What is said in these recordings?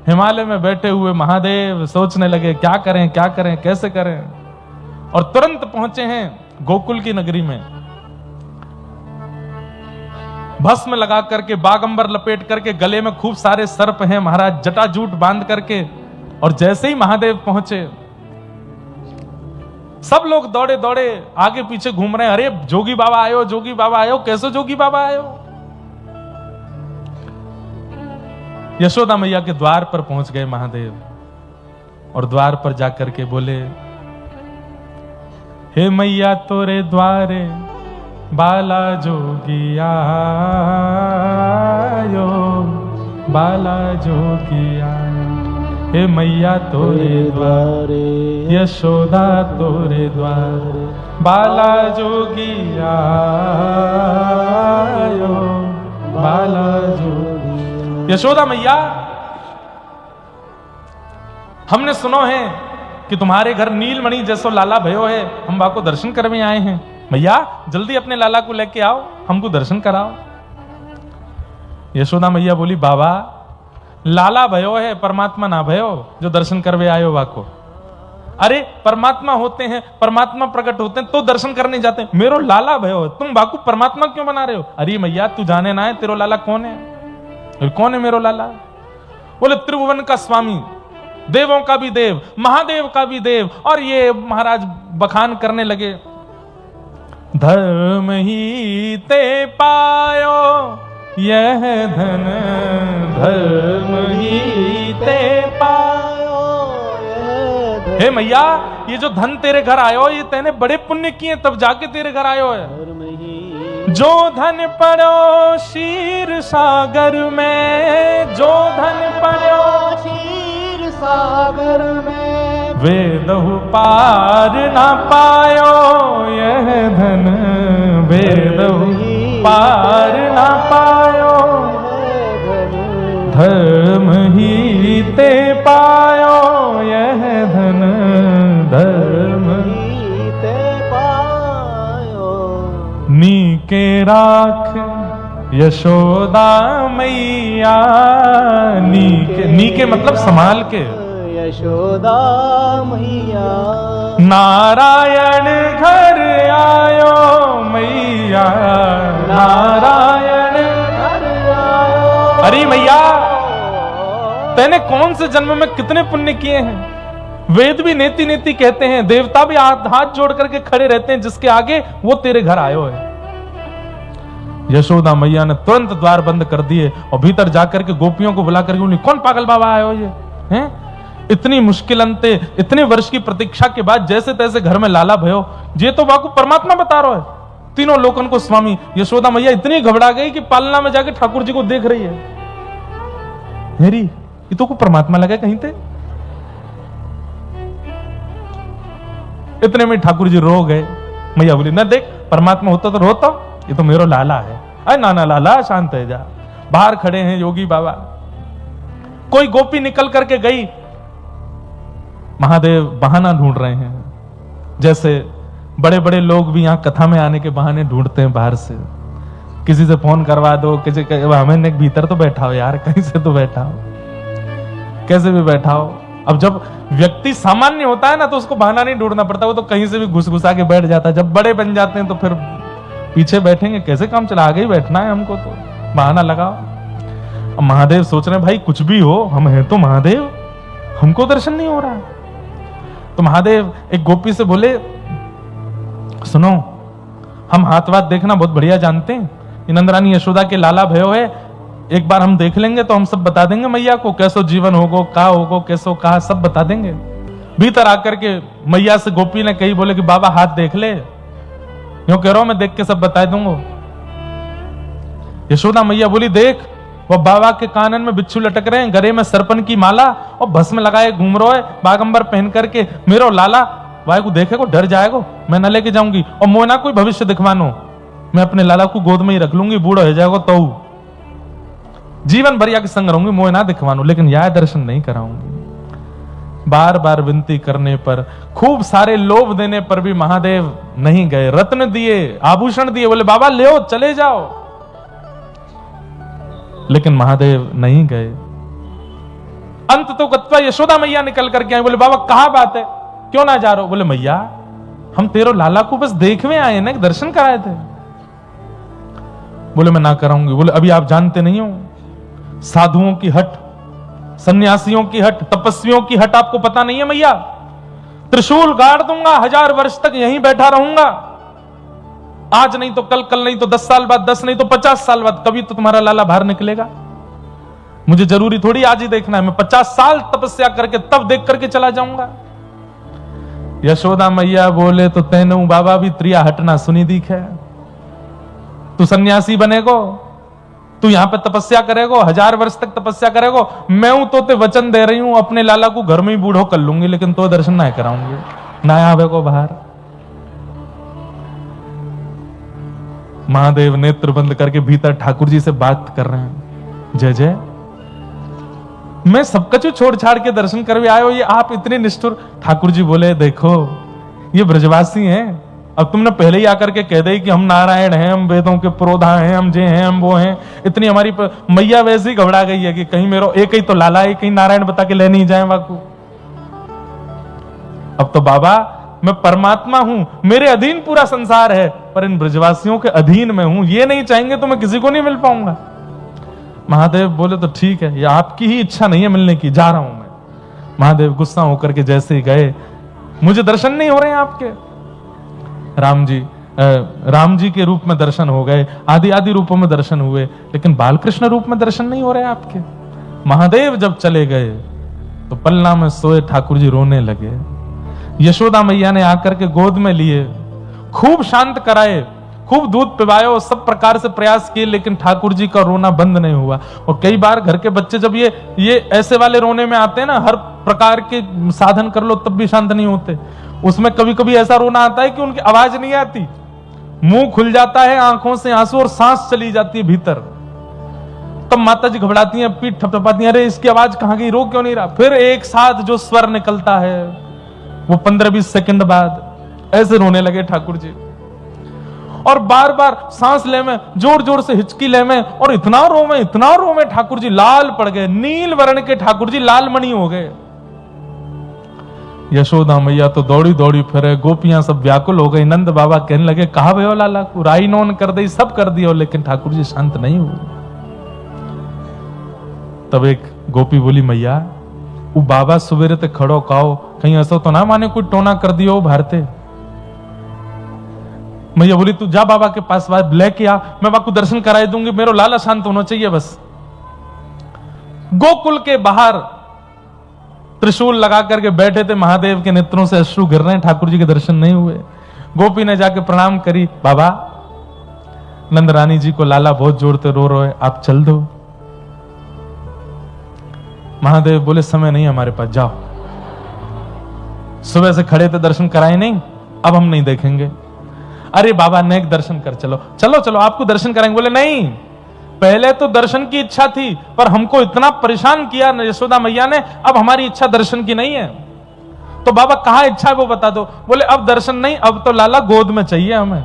हिमालय में बैठे हुए महादेव सोचने लगे क्या करें कैसे करें, और तुरंत पहुंचे हैं गोकुल की नगरी में। भस्म लगा करके, बागंबर लपेट करके, गले में खूब सारे सर्प हैं महाराज, जटाजूट बांध करके, और जैसे ही महादेव पहुंचे सब लोग दौड़े दौड़े आगे पीछे घूम रहे हैं। अरे जोगी बाबा आयो, जोगी बाबा आयो, कैसे जोगी बाबा आयो। यशोदा मैया के द्वार पर पहुंच गए महादेव, और द्वार पर जाकर के बोले, हे मैया तोरे द्वारे बाला जोगी आयो, बाला जोगी आयो। हे मैया तोरे द्वारे, यशोदा तोरे द्वारे, बाला जोगी आयो, बाला जोगी। यशोदा मैया, हमने सुनो है कि तुम्हारे घर नीलमणि जैसो लाला भयो है, हम बाको दर्शन करने आए हैं। मैया जल्दी अपने लाला को लेके आओ, हमको दर्शन कराओ। यशोदा मैया बोली, बाबा लाला भयो है, परमात्मा ना भयो जो दर्शन करवे आयो वाको। अरे परमात्मा होते हैं, परमात्मा प्रकट होते हैं तो दर्शन करने जाते हैं, मेरो लाला भयो है, तुम बाकू परमात्मा क्यों बना रहे हो। अरे मैया तू जाने ना है तेरो लाला कौन है। कौन है मेरो लाला। बोले त्रिभुवन का स्वामी, देवों का भी देव, महादेव का भी देव। और ये महाराज बखान करने लगे, धर्म ही ते पायो यह धन, धर्म ही ते पायो यह धन। हे मैया ये जो धन तेरे घर आयो, ये तेने बड़े पुण्य किए तब जाके तेरे घर आयो है। जो धन पड़ो क्षीर सागर में, जो धन पड़ो क्षीर सागर में, वेदहु पार ना पायो यह धन, वेदहु पार ना पायो, धर्म ही ते पायो यह धन, धर्म ही ते पायो। नीके राख यशोदा मैया, नीके मतलब संभाल के, यशोदा मैया। नारायण घर आयो मैया, नारायण घर आयो। अरे मैया तेने कौन से जन्म में कितने पुण्य किए हैं। वेद भी नेति नेति कहते हैं, देवता भी हाथ जोड़ करके खड़े रहते हैं जिसके आगे, वो तेरे घर आयो है। यशोदा मैया ने तुरंत द्वार बंद कर दिए और भीतर जाकर के गोपियों को बुला करके बोली, कौन पागल बाबा आयो ये हैं। इतनी मुश्किल अंते, इतने वर्ष की प्रतीक्षा के बाद जैसे तैसे घर में लाला भयो, ये तो बाकू परमात्मा बता रहा है, तीनों लोकन को स्वामी। यशोदा मैया इतनी घबरा गई कि पालना में जाके ठाकुर जी को देख रही है, मेरी ये तो को परमात्मा लगा कहीं थे। इतने में ठाकुर जी रो गए। मैया बोली, ना देख परमात्मा होता तो रोता, ये तो मेरो लाला है। अरे नाना लाला शांत है जा। बाहर खड़े हैं योगी बाबा। कोई गोपी निकल करके गई, महादेव बहाना ढूंढ रहे हैं, जैसे बड़े बड़े लोग भी यहां कथा में आने के बहाने ढूंढते हैं बाहर से। किसी से फोन करवा दो, किसी हमें भीतर तो बैठा हो यार, कहीं से तो बैठा हो, कैसे भी बैठा हो। अब जब व्यक्ति सामान्य होता है ना तो उसको बहाना नहीं ढूंढना पड़ता, वो तो कहीं से भी घुस घुसा के बैठ जाता है। जब बड़े बन जाते हैं तो फिर पीछे बैठेंगे, कैसे काम चला, आगे ही बैठना है हमको, तो बहाना लगाओ। अब महादेव सोच रहे हैं भाई कुछ भी हो, हम हैं तो महादेव, हमको दर्शन नहीं हो रहा। तो महादेव एक गोपी से बोले, सुनो हम हाथ वाथ देखना बहुत बढ़िया जानते हैं, नंदरानी यशोदा के लाला भयो है, एक बार हम देख लेंगे तो हम सब बता देंगे मैया को, कैसो जीवन होगो, का होगो, कैसो कहा, सब बता देंगे। भीतर आकर के मैया से गोपी ने कही, बोले कि बाबा हाथ देख ले, यूं कह रहा हूं मैं देख के सब बता दूंगा। यशोदा मैया बोली, देख वो बाबा के कानन में बिच्छू लटक रहे हैं, गले में सरपन की माला और भस्म लगाए घूम रहा है, बागंबर पहन करके, मेरो लाला वाय को देखेगो डर जाएगो, मैं न लेके जाऊंगी, और मोना कोई भविष्य दिखवानो, मैं अपने लाला को गोद में ही रख लूंगी, बूढ़ा हो जाएगा तो जीवन भर के संग रहूंगी, मोह ना दिखवानो, लेकिन यह दर्शन नहीं कराऊंगी। बार बार विनती करने पर, खूब सारे लोभ देने पर भी महादेव नहीं गए। रत्न दिए, आभूषण दिए, बोले बाबा ले चले जाओ, लेकिन महादेव नहीं गए। अंत तो गत्वा यशोदा मैया निकल करके आई। बोले बाबा कहा बात है, क्यों ना जा रहे हो? बोले मैया हम तेरो लाला को बस देखने आए ना, दर्शन कराए थे। बोले मैं ना कराऊंगी। बोले अभी आप जानते नहीं हो, साधुओं की हट, सन्यासियों की हट, तपस्वियों की हट आपको पता नहीं है मैया। त्रिशूल गाड़ दूंगा, 1000 वर्ष तक यहीं बैठा रहूंगा। आज नहीं तो कल, कल नहीं तो 10 साल बाद, 10 नहीं तो 50 साल बाद, कभी तो तुम्हारा लाला बाहर निकलेगा। मुझे जरूरी थोड़ी आज ही देखना है, मैं 50 साल तपस्या करके तब देख करके चला जाऊंगा। यशोदा मैया बोले तो तेनू बाबा भी त्रिया हटना सुनी दीख है। तू सन्यासी बनेगो, तू यहां पे तपस्या करेगो, 1000 वर्ष तक तपस्या करेगो। मैं हूं तो ते वचन दे रही हूं, अपने लाला को घर में ही बूढ़ो कर लूंगी, लेकिन तो दर्शन ना कराऊंगी, ना आवे को बाहर। महादेव नेत्र बंद करके भीतर ठाकुर जी से बात कर रहे हैं। जय जय, मैं सब कछु छोड़ छाड़ के दर्शन करके आए हो, ये आप इतने निष्ठुर। ठाकुर जी बोले देखो ये ब्रजवासी हैं, अब तुमने पहले ही आकर के कह दे कि हम नारायण हैं, हम वेदों के पुरोधा हैं, हम जे हैं, हम वो हैं। इतनी हमारी मैया वैसे ही घबरा गई है कि कहीं मेरो एक ही तो लाला है, कहीं नारायण बता के ले नहीं जाए बाकू। अब तो बाबा मैं परमात्मा हूं, मेरे अधीन पूरा संसार है, पर इन ब्रजवासियों के अधीन में हूं, ये नहीं चाहेंगे तो मैं किसी को नहीं मिल पाऊंगा। महादेव बोले तो ठीक है, ये आपकी ही इच्छा नहीं है मिलने की, जा रहा हूं मैं। महादेव गुस्सा होकर के जैसे ही गए, मुझे दर्शन नहीं हो रहे हैं आपके। राम जी के रूप में दर्शन हो गए, आदि आदि रूपों में दर्शन हुए, लेकिन बालकृष्ण रूप में दर्शन नहीं हो रहे आपके। महादेव जब चले गए तो पलना में सोए ठाकुर जी रोने लगे। यशोदा मैया ने आकर के गोद में लिए, खूब शांत कराए, खूब दूध पिवाए, सब प्रकार से प्रयास किए, लेकिन ठाकुर जी का रोना बंद नहीं हुआ। और कई बार घर के बच्चे जब ये ऐसे वाले रोने में आते हैं ना, हर प्रकार के साधन कर लो तब भी शांत नहीं होते। उसमें कभी कभी ऐसा रोना आता है कि उनकी आवाज नहीं आती, मुंह खुल जाता है, आंखों से आंसू और सांस चली जाती है भीतर। तब माता जी घबराती हैं, पीठ थपथपाती हैं, अरे इसकी आवाज कहां गई, रो क्यों नहीं रहा। फिर एक साथ जो स्वर निकलता है वो 15-20 सेकंड बाद ऐसे रोने लगे ठाकुर जी। और बार बार सांस ले में, जोर जोर से हिचकी ले में, और इतना रो में ठाकुर जी लाल पड़ गए, नील वर्ण के ठाकुर जी लाल मणि हो गए। यशोदा मैया तो दौड़ी दौड़ी फिरे, गोपियां सब व्याकुल हो गई। नंद बाबा कहने लगे कहा भयो लाला को, राई नोन कर दी, सब कर दिया, लेकिन ठाकुर जी शांत नहीं हुए। तब एक गोपी बोली मैया वो बाबा सुबेरे ते खड़ो काओ, कहीं ऐसा तो ना माने कोई टोना कर दियो भारते। मैया बोली तू जा बाबा के पास लेके आ, मैं बाबा को दर्शन कराई दूंगी, मेरा लाला शांत होना चाहिए बस। गोकुल के बाहर त्रिशूल लगा करके बैठे थे, महादेव के नेत्रों से अश्रु गिर रहे हैं, ठाकुर जी के दर्शन नहीं हुए। गोपी ने जाके प्रणाम करी, बाबा नंद रानी जी को लाला बहुत जोड़ते रो रहे, आप चल दो। महादेव बोले समय नहीं हमारे पास, जाओ। सुबह से खड़े थे, दर्शन कराए नहीं, अब हम नहीं देखेंगे। अरे बाबा नेक दर्शन कर, चलो चलो चलो आपको दर्शन कराएंगे। बोले नहीं, पहले तो दर्शन की इच्छा थी, पर हमको इतना परेशान किया यशोदा मैया ने, अब हमारी इच्छा दर्शन की नहीं है। तो बाबा कहाँ इच्छा है वो बता दो। बोले अब दर्शन नहीं, अब तो लाला गोद में चाहिए हमें,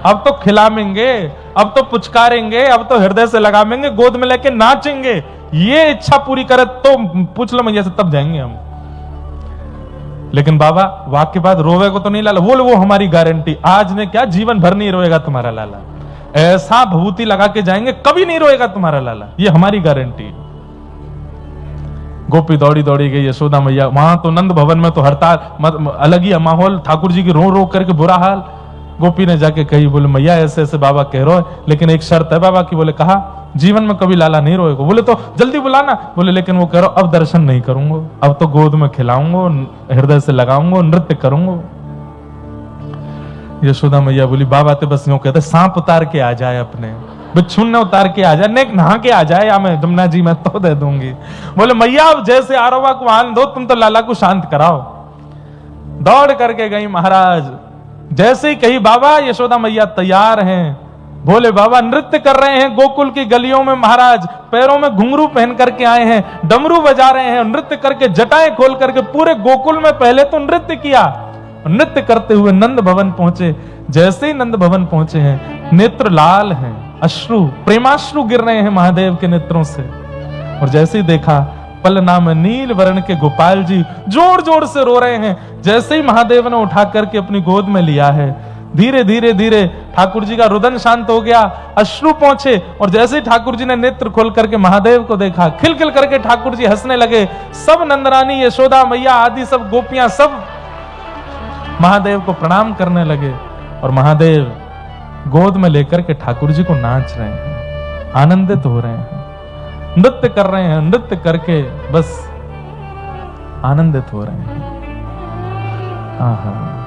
अब तो खिलाएंगे, अब तो पुचकारेंगे, अब तो हृदय से लगाएंगे, गोद में लेके नाचेंगे। ये इच्छा पूरी करे तो पूछ लो मैया से, तब जाएंगे हम। लेकिन बाबा वाक्य बाद रोवे को तो नहीं लाला। बोले वो हमारी गारंटी, आज ने क्या जीवन भर नहीं रोएगा तुम्हारा लाला, ऐसा भभूति लगा के जाएंगे कभी नहीं रोएगा तुम्हारा लाला, ये हमारी गारंटी। गोपी दौड़ी दौड़ी गई, यशोदा मैया वहां तो नंद भवन में तो हड़ताल, अलग ही माहौल, ठाकुर जी की रो रो करके बुरा हाल। गोपी ने जाके कही, बोले मैया ऐसे ऐसे बाबा कह रहे हो, लेकिन एक शर्त है बाबा की। बोले कहा, जीवन में कभी लाला नहीं रोएगा। बोले तो जल्दी बुलाना। बोले लेकिन वो कह रहा अब दर्शन नहीं करूंगा, अब तो गोद में खिलाऊंगा, हृदय से लगाऊंगा, नृत्य करूंगा। यशोदा मैया बोली बाबा ते बस यूं कहते, सांप उतार के आ जाए, अपने बिच्छू ने उतार के आ जाए, नेक नहा के आ जाए, या मैं जमुना जी मैं तो दे दूंगी। बोले मैया अब जैसे आरोवा को आन दो, तुम तो लाला को शांत कराओ। दौड़ करके गई महाराज, जैसे ही कही बाबा यशोदा मैया तैयार हैं। भोले बाबा नृत्य कर रहे हैं गोकुल की गलियों में, महाराज पैरों में घुंघरू पहन करके आए हैं, डमरू बजा रहे हैं, नृत्य करके जटाएं खोल करके पूरे गोकुल में पहले तो नृत्य किया। नृत्य करते हुए नंद भवन पहुंचे। जैसे ही नंद भवन पहुंचे हैं, नेत्र लाल हैं, अश्रु प्रेमाश्रु गिर रहे हैं महादेव के नेत्रों से। और जैसे ही देखा पलना में नील वर्ण के गोपाल जी जोर जोर से रो रहे हैं। जैसे ही महादेव ने उठा करके अपनी गोद में लिया है, धीरे धीरे धीरे ठाकुर जी का रुदन शांत हो गया, अश्रु पहुंचे, और जैसे ही ठाकुर जी ने नेत्र खोल करके महादेव को देखा, खिलखिल करके ठाकुर जी हंसने लगे। सब नंदरानी, यशोदा मैया आदि सब गोपियां सब महादेव को प्रणाम करने लगे, और महादेव गोद में लेकर के ठाकुर जी को नाच रहे हैं, आनंदित हो रहे हैं, नृत्य कर रहे हैं, नृत्य करके बस आनंदित हो रहे हैं। हाँ हाँ।